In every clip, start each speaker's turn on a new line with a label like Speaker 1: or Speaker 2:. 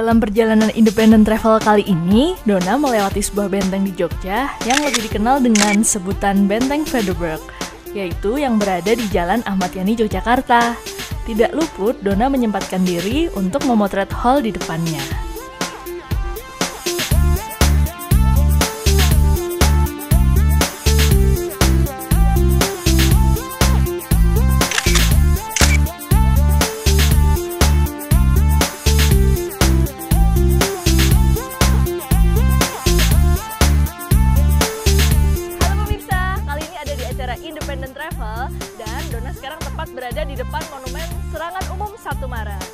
Speaker 1: Dalam perjalanan independent travel kali ini, Dona melewati sebuah benteng di Jogja yang lebih dikenal dengan sebutan Benteng Vredenburg, yaitu yang berada di Jalan Ahmad Yani, Yogyakarta. Tidak luput, Dona menyempatkan diri untuk memotret hall di depannya.
Speaker 2: Independent Travel, dan Dona sekarang tepat berada di depan Monumen Serangan Umum 1 Maret.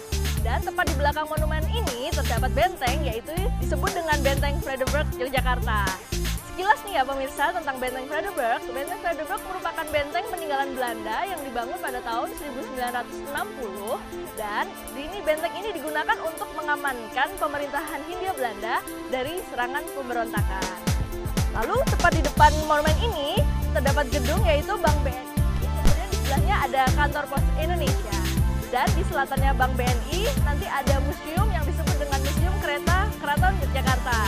Speaker 2: Dan tepat di belakang monumen ini terdapat benteng, yaitu disebut dengan Benteng Vredenburg, Yogyakarta. Sekilas nih ya pemirsa tentang Benteng Vredenburg. Benteng Vredenburg merupakan benteng peninggalan Belanda yang dibangun pada tahun 1960, dan benteng ini digunakan untuk mengamankan pemerintahan Hindia Belanda dari serangan pemberontakan. Lalu tepat di depan monumen ini terdapat gedung yaitu Bank BNI, kemudian di sebelahnya ada kantor pos Indonesia, dan di selatannya Bank BNI nanti ada museum yang disebut dengan Museum Kereta Keraton Yogyakarta.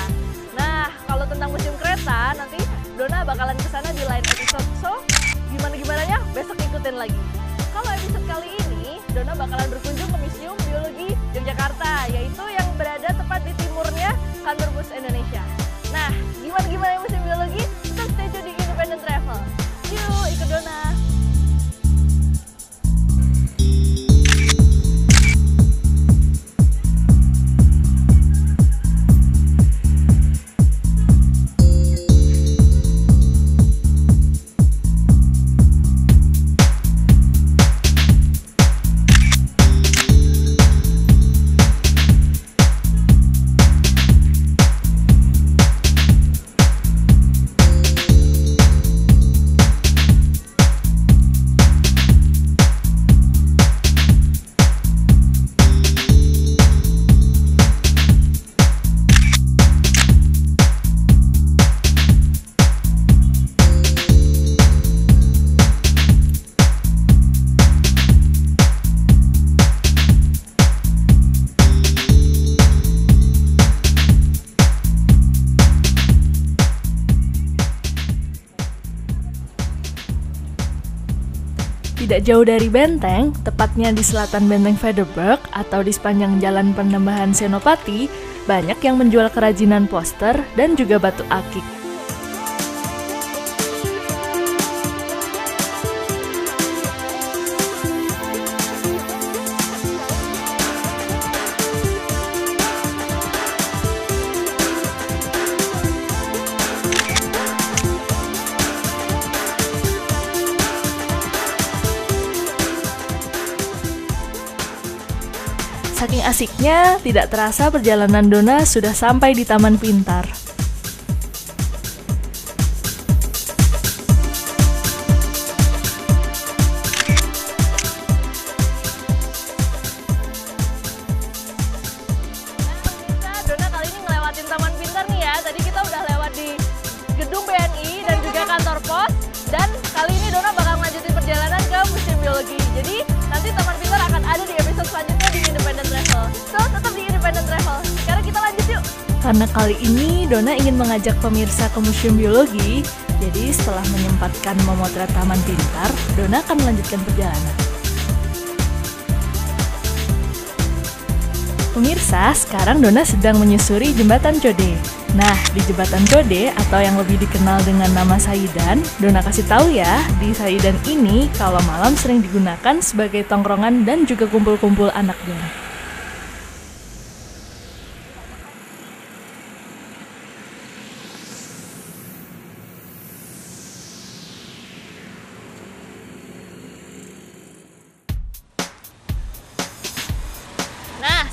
Speaker 2: Nah, kalau tentang museum kereta nanti Dona bakalan kesana di lain episode, so gimana-gimananya besok ikutin lagi. Kalau episode kali ini Dona bakalan berkunjung ke Museum Biologi Yogyakarta, yaitu yang berada tepat di timurnya kantor pos Indonesia. Nah, gimana museum biologi? Tetap stay tune di Independent Travel. Yuk, ikut Dona! Tidak jauh dari benteng, tepatnya di selatan Benteng Vredenburg atau di sepanjang Jalan Penambahan Senopati, banyak yang menjual kerajinan poster dan juga batu akik. Saking asiknya, tidak terasa perjalanan Dona sudah sampai di Taman Pintar. Dona kali ini ngelewatin Taman Pintar nih ya. Tadi kita udah lewat di gedung BNI dan juga kantor pos. Dan kali ini Dona bakal lanjutin perjalanan ke Museum Biologi. Jadi nanti Taman Pintar akan ada di episode selanjutnya di Independent Travel. So, tetap di Independent Travel. Sekarang kita lanjut yuk.
Speaker 1: Karena kali ini Dona ingin mengajak pemirsa ke Museum Biologi, jadi setelah menyempatkan memotret Taman Pintar, Dona akan melanjutkan perjalanan. Pemirsa, sekarang Dona sedang menyusuri Jembatan Code. Nah, di Jembatan Code atau yang lebih dikenal dengan nama Saidan, Dona kasih tahu ya, di Saidan ini kalau malam sering digunakan sebagai tongkrongan dan juga kumpul-kumpul anak Dona.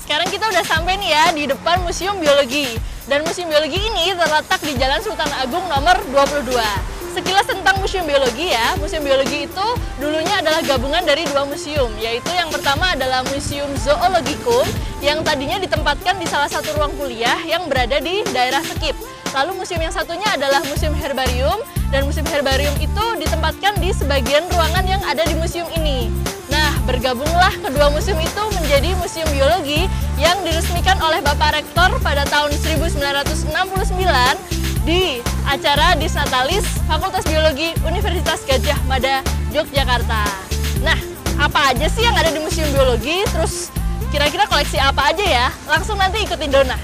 Speaker 2: Sekarang kita udah sampai nih ya di depan Museum Biologi. Dan Museum Biologi ini terletak di Jalan Sultan Agung nomor 22. Sekilas tentang Museum Biologi ya, Museum Biologi itu dulunya adalah gabungan dari dua museum, yaitu yang pertama adalah Museum Zoologicum yang tadinya ditempatkan di salah satu ruang kuliah yang berada di daerah Sekip. Lalu museum yang satunya adalah Museum Herbarium, dan Museum Herbarium itu ditempatkan di sebagian ruangan yang ada di museum ini. Nah, Bergabunglah kedua museum itu menjadi Museum Biologi yang diresmikan oleh Bapak Rektor pada tahun 1969 di acara Disnatalis Fakultas Biologi Universitas Gadjah Mada, Yogyakarta. Nah, apa aja sih yang ada di Museum Biologi? Terus kira-kira koleksi apa aja ya? Langsung nanti ikutin Dona.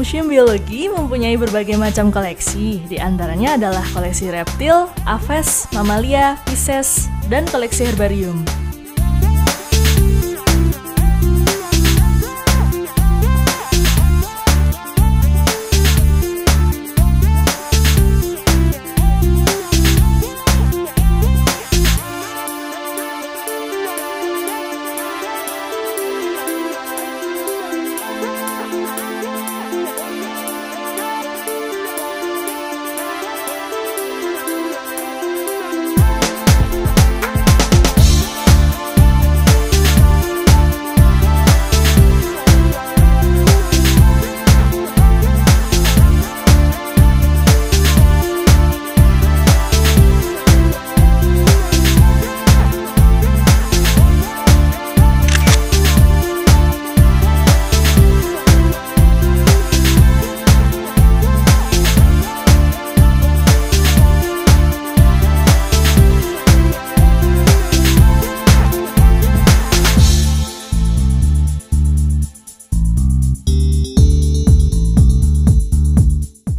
Speaker 1: Museum Biologi mempunyai berbagai macam koleksi, di antaranya adalah koleksi reptil, aves, mamalia, Pisces, dan koleksi herbarium.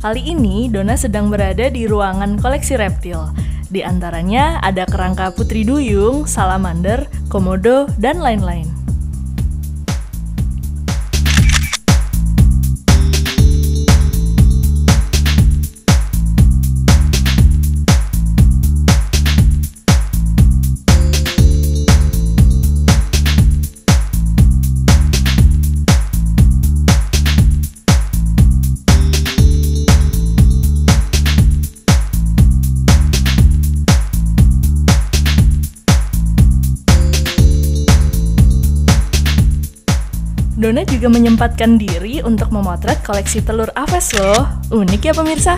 Speaker 1: Kali ini Dona sedang berada di ruangan koleksi reptil. Di antaranya ada kerangka putri duyung, salamander, komodo, dan lain-lain. Dona juga menyempatkan diri untuk memotret koleksi telur aves loh. Unik ya pemirsa?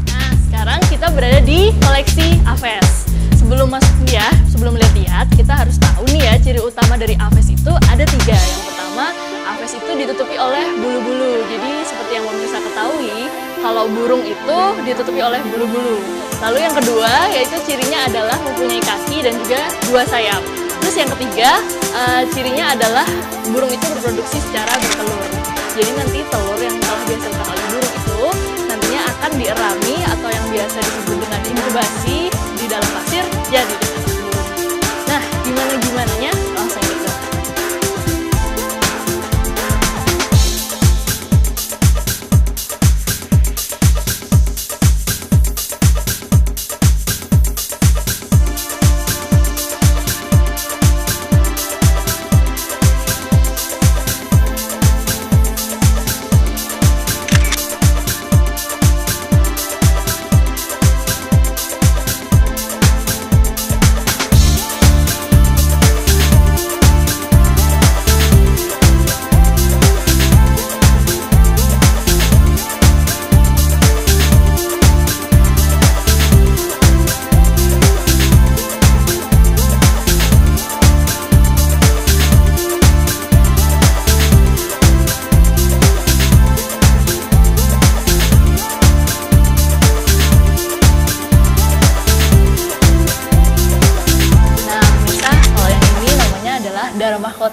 Speaker 2: Nah, sekarang kita berada di koleksi aves. Sebelum masuk ya, sebelum lihat-lihat, kita harus tahu nih ya, ciri utama dari aves itu ada 3. Yang pertama, aves itu ditutupi oleh bulu-bulu. Jadi seperti yang pemirsa ketahui, kalau burung itu ditutupi oleh bulu-bulu. Lalu yang kedua, yaitu cirinya adalah mempunyai kaki dan juga 2 sayap. Terus yang ketiga, cirinya adalah burung itu berproduksi secara bertelur. Jadi nanti telur yang telah dihasilkan oleh burung itu nantinya akan dierami atau yang biasa disebut dengan inkubasi di dalam pasir jadi dengan burung. Nah, gimana-gimananya? Langsung kita.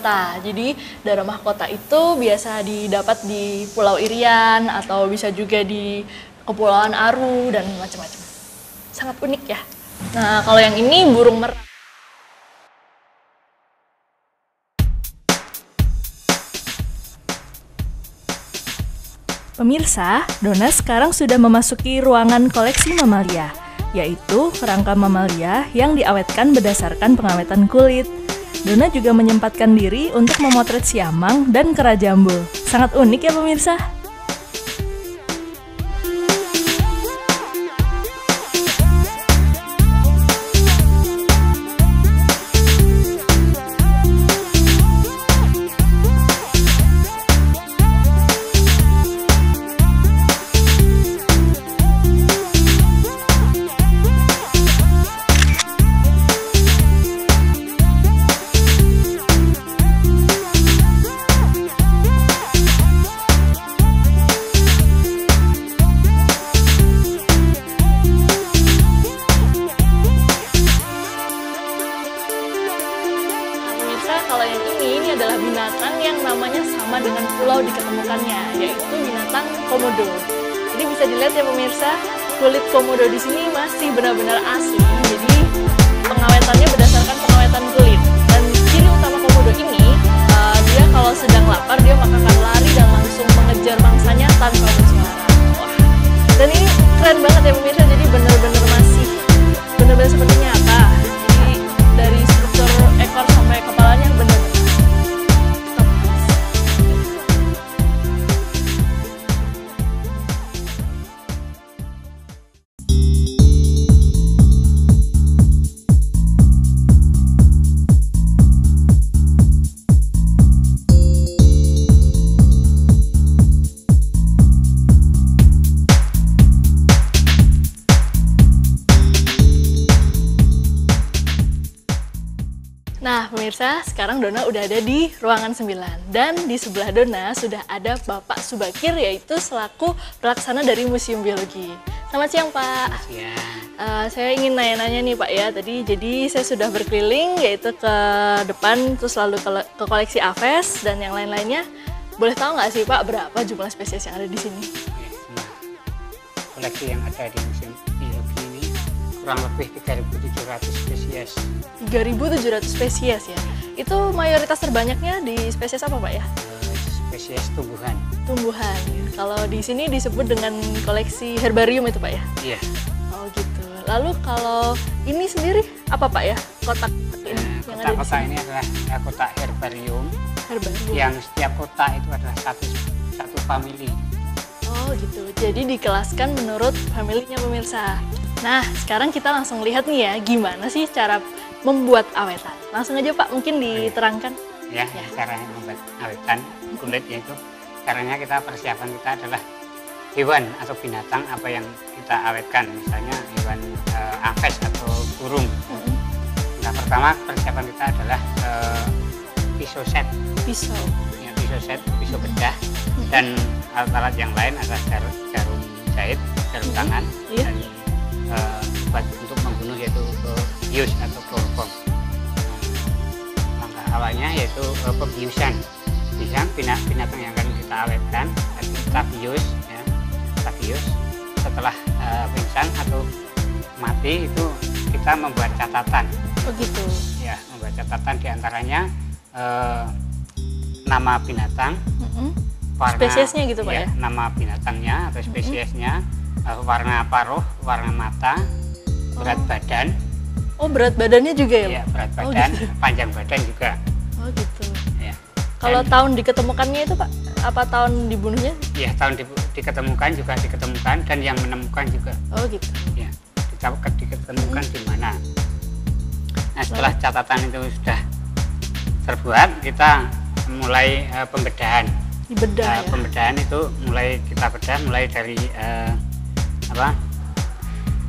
Speaker 1: mahkota. Jadi darah mahkota itu biasa didapat di Pulau Irian atau bisa juga di Kepulauan Aru dan macam-macam. Sangat unik ya. Nah, kalau yang ini burung merak. Pemirsa, Dona sekarang sudah memasuki ruangan koleksi mamalia, yaitu kerangka mamalia yang diawetkan berdasarkan pengawetan kulit. Dona juga menyempatkan diri untuk memotret siamang dan kera jambul. Sangat unik ya pemirsa. Kalau yang ini adalah binatang yang namanya sama dengan pulau diketemukannya, yaitu binatang komodo. Jadi bisa dilihat ya pemirsa, kulit komodo di sini masih benar-benar asli. Jadi pengawetannya berdasarkan pengawetan kulit. Dan ciri utama komodo ini, dia kalau sedang lapar dia akan lari dan langsung mengejar mangsanya tanpa bersuara. Wah. Dan ini keren banget ya pemirsa. Jadi benar-benar masih benar-benar seperti nyata. Jadi dari struktur ekor sampai kepalanya benar. Nah pemirsa, sekarang Dona udah ada di ruangan 9 dan di sebelah Dona sudah ada Bapak Subakir, yaitu selaku pelaksana dari Museum Biologi. Selamat siang Pak.
Speaker 3: Siang.
Speaker 1: Saya ingin nanya-nanya nih Pak ya, jadi saya sudah berkeliling yaitu ke depan terus lalu ke koleksi Aves dan yang lain-lainnya. Boleh tahu nggak sih Pak berapa jumlah spesies yang ada di sini?
Speaker 3: Koleksi yang ada di Museum Biologi ini kurang lebih 3.700 spesies.
Speaker 1: 3.700 spesies ya. Itu mayoritas terbanyaknya di spesies apa Pak ya?
Speaker 3: Spesies tumbuhan.
Speaker 1: Tumbuhan. Kalau di sini disebut dengan koleksi herbarium itu Pak ya?
Speaker 3: Iya.
Speaker 1: Oh gitu. Lalu kalau ini sendiri apa Pak ya? Kotak ini yang ada di
Speaker 3: Kotak-kotak
Speaker 1: sini.
Speaker 3: ini adalah kotak herbarium.
Speaker 1: Herbarium.
Speaker 3: Yang setiap kotak itu adalah satu famili.
Speaker 1: Oh gitu. Jadi dikelaskan menurut familinya pemirsa. Nah, sekarang kita langsung lihat nih ya, gimana sih cara membuat awetan. Langsung aja Pak, mungkin diterangkan.
Speaker 3: Ya. Cara membuat awetan kulit yaitu caranya persiapan kita adalah hewan atau binatang apa yang kita awetkan, misalnya hewan aves atau burung. Nah, pertama persiapan kita adalah pisau set.
Speaker 1: Pisau.
Speaker 3: Ya, pisau set, pisau bedah, dan alat-alat yang lain adalah jarum jahit, jarum tangan, dan obat untuk membunuh yaitu bius atau kloroform. Langkah awalnya yaitu pembiusan. Binatang yang akan kita awetkan, kita bius, ya, kita bius. Setelah pingsan atau mati itu kita membuat catatan.
Speaker 1: Oh gitu.
Speaker 3: Ya, membuat catatan diantaranya nama binatang, warna,
Speaker 1: spesiesnya gitu Pak ya?
Speaker 3: Nama binatangnya atau spesiesnya, warna paruh, warna mata, berat badan.
Speaker 1: Oh berat badannya juga ya?
Speaker 3: Iya, berat badan,
Speaker 1: gitu.
Speaker 3: panjang badan juga.
Speaker 1: Oh gitu.
Speaker 3: Ya.
Speaker 1: Kalau tahun diketemukannya itu Pak, apa tahun dibunuhnya?
Speaker 3: Ya, tahun diketemukan juga diketemukan, dan yang menemukan juga.
Speaker 1: Oh gitu.
Speaker 3: Ya, diketemukan di mana. Nah, setelah catatan itu sudah terbuat, kita mulai pembedahan.
Speaker 1: Dibedah ya?
Speaker 3: Pembedahan itu kita bedah mulai dari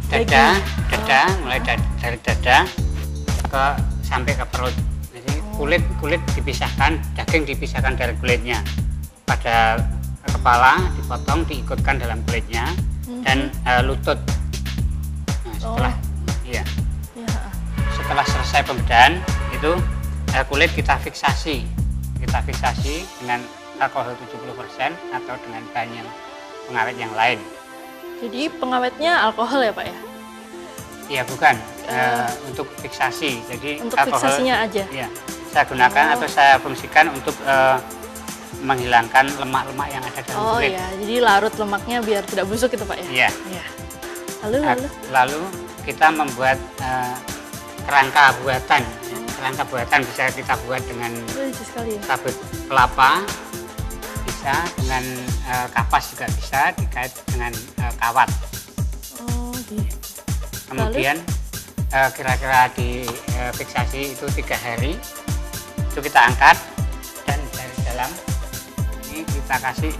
Speaker 3: dada, mulai dari dada sampai ke perut. Jadi kulit dipisahkan, daging dipisahkan dari kulitnya. Pada kepala dipotong, diikutkan dalam kulitnya, dan lutut. Nah, setelah selesai pembedahan itu kulit kita fiksasi kita fiksasi dengan alkohol 70% atau dengan bahan yang pengawet yang lain.
Speaker 2: Jadi pengawetnya alkohol ya Pak ya?
Speaker 3: Iya bukan, untuk fiksasi. Jadi
Speaker 2: untuk
Speaker 3: alkohol,
Speaker 2: fiksasinya aja?
Speaker 3: Iya, saya gunakan atau saya fungsikan untuk menghilangkan lemak-lemak yang ada dalam kulit.
Speaker 2: Oh iya, jadi larut lemaknya biar tidak busuk itu Pak ya?
Speaker 3: Iya.
Speaker 2: Iya. Lalu
Speaker 3: kita membuat kerangka buatan. Kerangka buatan bisa kita buat dengan
Speaker 2: lucu sekali ya?
Speaker 3: sabut kelapa, bisa dengan kapas juga bisa, dikait dengan kawat.
Speaker 2: Oh gitu.
Speaker 3: Kemudian kira-kira di fiksasi itu 3 hari, itu kita angkat dan dari dalam ini kita kasih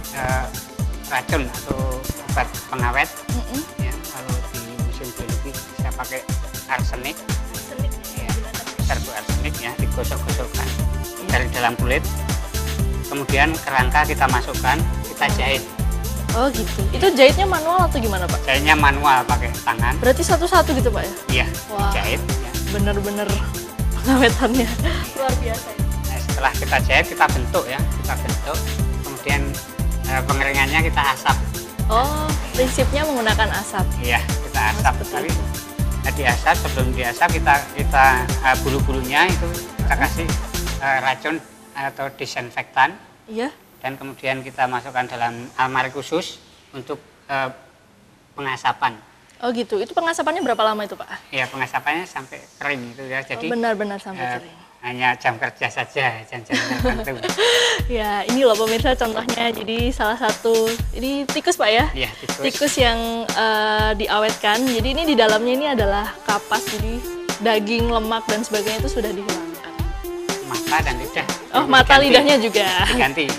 Speaker 3: racun atau obat pengawet. Ya, kalau di museum biologi bisa pakai arsenik. Ya, serbu arsenik ya, digosok-gosokkan dari dalam kulit. Kemudian kerangka kita masukkan, kita jahit.
Speaker 2: Oh gitu. Itu jahitnya manual atau gimana Pak?
Speaker 3: Jahitnya manual pakai tangan.
Speaker 2: Berarti satu-satu gitu Pak ya?
Speaker 3: Iya,
Speaker 2: wah,
Speaker 3: jahit. Ya.
Speaker 2: Bener-bener pengawetannya luar biasa.
Speaker 3: Nah, setelah kita jahit, kita bentuk ya, kita bentuk. Kemudian pengeringannya kita asap.
Speaker 2: Oh, prinsipnya menggunakan asap?
Speaker 3: Iya, kita asap. Tapi diasap, sebelum diasap kita bulu-bulunya itu kita kasih racun atau disinfektan.
Speaker 2: Iya.
Speaker 3: Dan kemudian kita masukkan dalam almari khusus untuk pengasapan.
Speaker 2: Oh gitu, itu pengasapannya berapa lama itu Pak?
Speaker 3: Ya, pengasapannya sampai kering itu ya. Jadi
Speaker 2: benar-benar sampai kering.
Speaker 3: Hanya jam kerja saja, jam-jam tertentu.
Speaker 2: Ya, ini loh pemirsa contohnya. Jadi salah satu, ini tikus Pak ya?
Speaker 3: Iya, tikus.
Speaker 2: Tikus yang diawetkan. Jadi ini di dalamnya ini adalah kapas, jadi daging, lemak dan sebagainya itu sudah dihilangkan.
Speaker 3: Mata dan lidah.
Speaker 2: Oh, mata
Speaker 3: diganti.
Speaker 2: Lidahnya juga.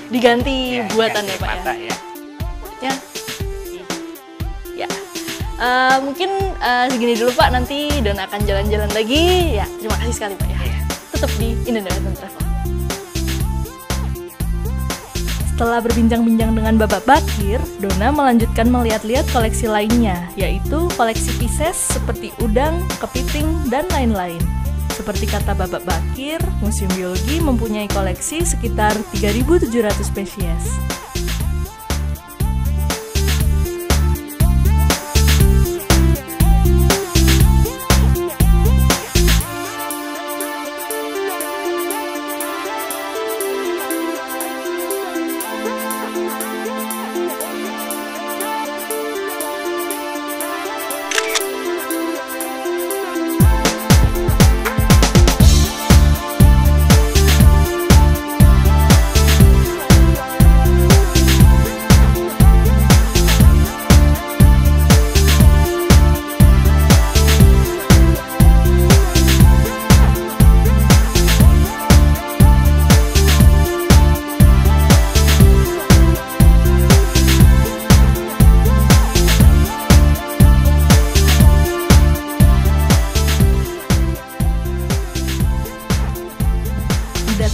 Speaker 2: Diganti
Speaker 3: ya,
Speaker 2: buatan
Speaker 3: diganti
Speaker 2: ya Pak
Speaker 3: mata,
Speaker 2: ya?
Speaker 3: Ya.
Speaker 2: Ya. Mungkin segini dulu Pak, nanti Dona akan jalan-jalan lagi. Ya, terima kasih sekali Pak ya. Tetap di Indonesian Travel.
Speaker 1: Setelah berbincang-bincang dengan Bapak Bakir, Dona melanjutkan melihat-lihat koleksi lainnya, yaitu koleksi Pisces seperti udang, kepiting, dan lain-lain. Seperti kata Bapak Bakir, Museum Biologi mempunyai koleksi sekitar 3.700 spesies.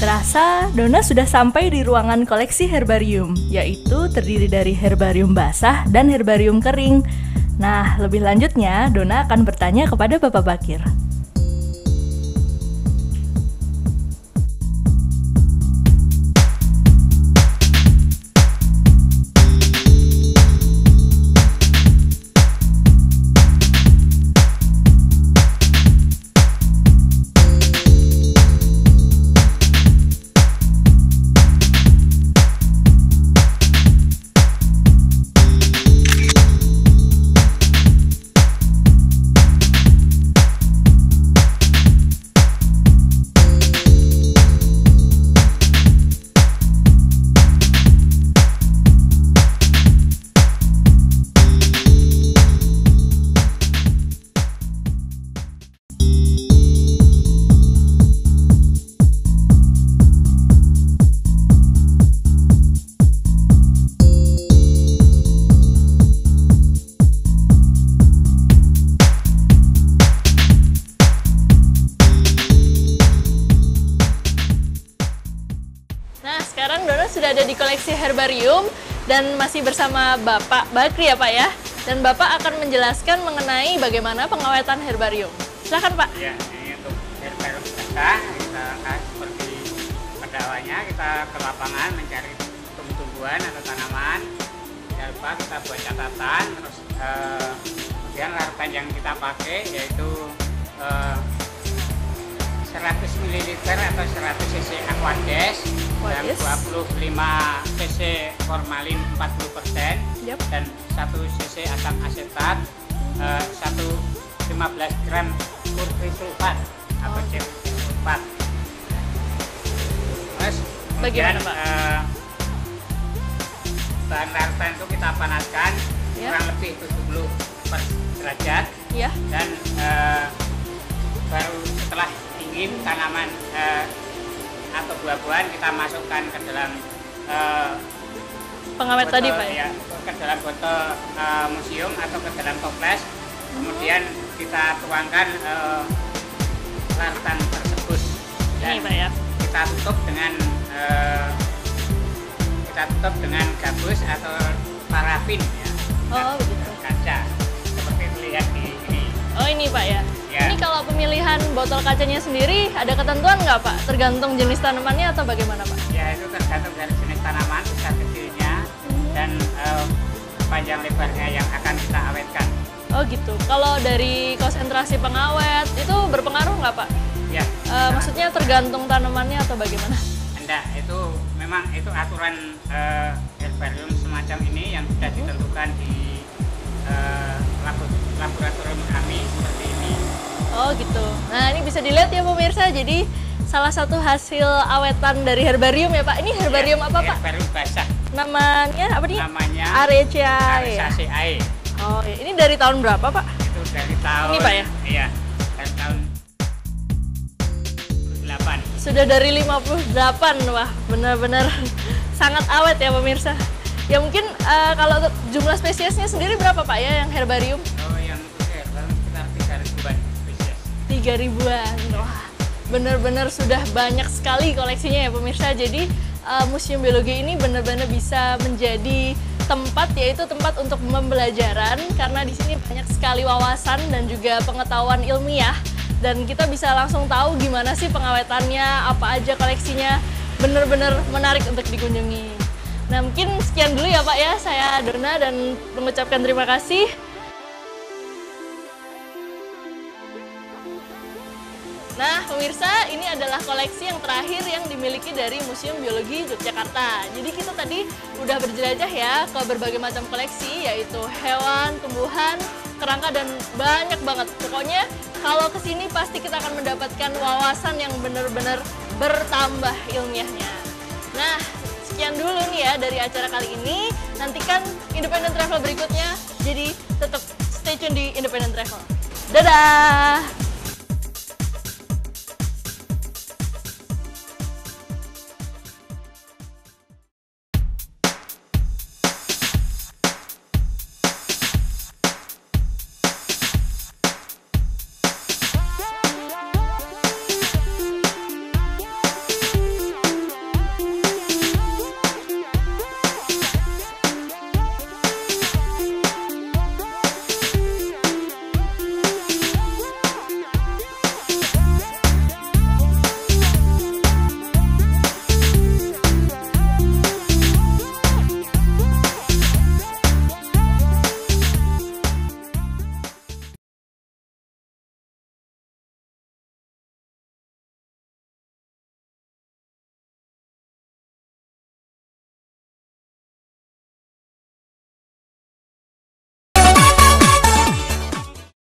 Speaker 1: Terasa, Dona sudah sampai di ruangan koleksi herbarium, yaitu terdiri dari herbarium basah dan herbarium kering. Nah, lebih lanjutnya, Dona akan bertanya kepada Bapak Bakir.
Speaker 2: Sudah ada di koleksi herbarium dan masih bersama Bapak Bakri ya Pak ya. Dan Bapak akan menjelaskan mengenai bagaimana pengawetan herbarium. Silakan Pak.
Speaker 3: Ya, ini untuk herbarium basah kita seperti pada awalnya kita ke lapangan mencari tumbuh-tumbuhan atau tanaman. Jangan lupa kita buat catatan, terus kemudian larutan yang kita pakai yaitu 100 ml atau 100 cc Aquades dan 25 cc formalin 40% dan 1 cc asam asetat, 15 gram kurkrisulfat atau sulfat. Terus kemudian bahan larutan itu kita panaskan kurang lebih 70 derajat dan baru setelah dingin tanaman atau buah-buahan kita masukkan ke dalam
Speaker 2: pengawet
Speaker 3: botol,
Speaker 2: tadi Pak ya?
Speaker 3: Ke dalam botol museum atau ke dalam toples. Kemudian kita tuangkan larutan tersebut dan
Speaker 2: Ini Pak ya?
Speaker 3: kita tutup dengan gabus atau parafin ya.
Speaker 2: Oh begitu.
Speaker 3: Kaca seperti terlihat di ini.
Speaker 2: Oh ini Pak ya?
Speaker 3: Ya.
Speaker 2: Ini kalau pemilihan botol kacanya sendiri ada ketentuan nggak Pak? Tergantung jenis tanamannya atau bagaimana Pak?
Speaker 3: Ya itu tergantung dari jenis tanaman, besar kecilnya dan panjang lebarnya yang akan kita awetkan.
Speaker 2: Oh gitu. Kalau dari konsentrasi pengawet itu berpengaruh nggak Pak?
Speaker 3: Ya.
Speaker 2: Maksudnya tergantung tanamannya atau bagaimana?
Speaker 3: Enggak, itu memang itu aturan herbarium semacam ini yang sudah ditentukan di laboratorium kami seperti ini.
Speaker 2: Oh gitu. Nah ini bisa dilihat ya pemirsa. Jadi salah satu hasil awetan dari herbarium ya Pak. Ini herbarium apa Pak?
Speaker 3: Herbarium basah.
Speaker 2: Namanya apa nih?
Speaker 3: Namanya
Speaker 2: Arecaceae.
Speaker 3: Arecaceae.
Speaker 2: Oh iya. Ini dari tahun berapa Pak?
Speaker 3: Itu dari tahun.
Speaker 2: Ini Pak ya?
Speaker 3: Iya. Dari tahun 58.
Speaker 2: Sudah dari 58. Wah benar-benar sangat awet ya pemirsa. Ya mungkin kalau jumlah spesiesnya sendiri berapa Pak ya yang herbarium?
Speaker 3: Oh yang itu herbarium sekitar 3.000-an spesies.
Speaker 2: 3.000-an. Wah, benar-benar sudah banyak sekali koleksinya ya pemirsa. Jadi Museum Biologi ini benar-benar bisa menjadi tempat, yaitu tempat untuk pembelajaran karena di sini banyak sekali wawasan dan juga pengetahuan ilmiah dan kita bisa langsung tahu gimana sih pengawetannya, apa aja koleksinya. Benar-benar menarik untuk dikunjungi. Nah mungkin sekian dulu ya Pak ya, saya Dona dan mengucapkan terima kasih. Nah pemirsa, ini adalah koleksi yang terakhir yang dimiliki dari Museum Biologi Yogyakarta. Jadi kita tadi udah berjelajah ya ke berbagai macam koleksi, yaitu hewan, tumbuhan, kerangka, dan banyak banget. Pokoknya kalau kesini pasti kita akan mendapatkan wawasan yang benar-benar bertambah ilmiahnya. Nah, sekian dulu nih ya dari acara kali ini. Nantikan Independent Travel berikutnya. Jadi tetap stay tune di Independent Travel. Dadah!